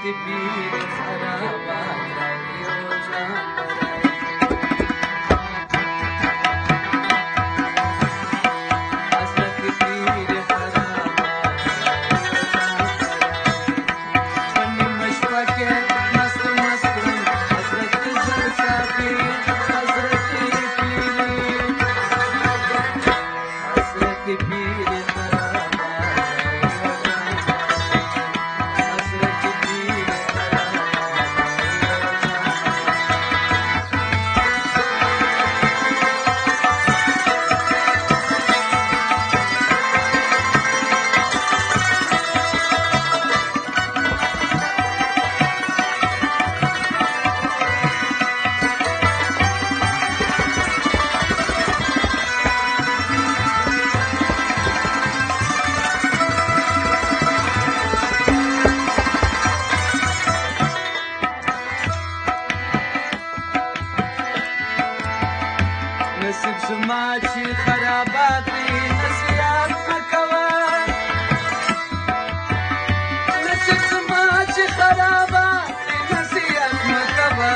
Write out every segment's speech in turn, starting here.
پیر خرابات راوړي روژه حضرت پیر خرابات پنی مشفا کې مست مست حضرت زلفی حضرت پیر حضرت پیر نصیب زما چې خرابات دي نصیحت مه کوه نصیب زما چې خرابات دي نصیحت مه کوه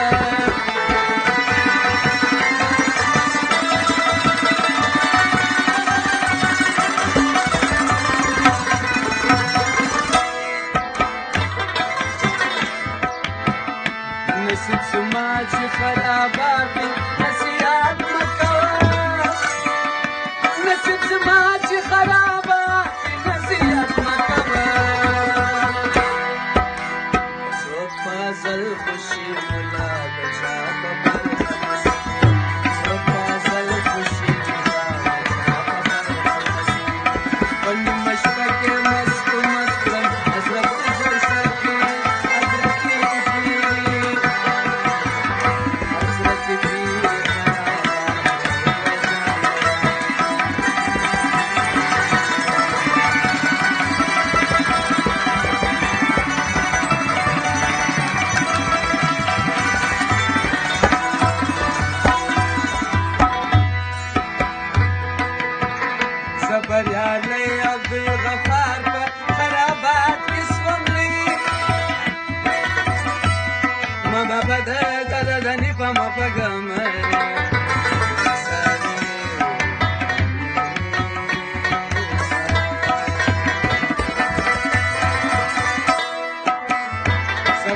نصیب زما چې خرابات دي نصیحت مه نصیب زما چې خرابه نصیحت مه کوه څوک په ازل خوشي ملا د چا په برخه څوک په ازل خوشي ملا د چا په برخه په نیمه شپه کې مست مست کړم حضرت زلفی حضرت پیر حضرت پیر بریالی عبدالغفار په خرابات کې سوملی مما په دردنی په ما په ګمر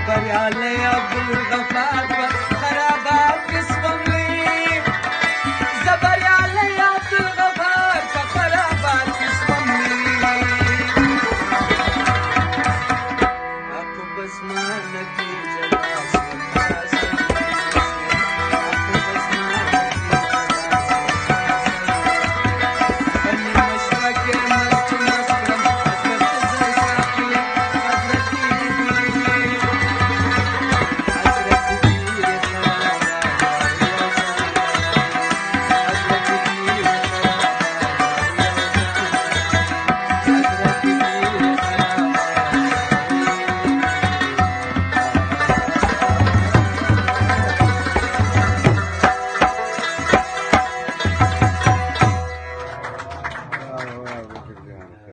بریالی عبدالغفار په خرابات کې سوملی بسمانه کې جلا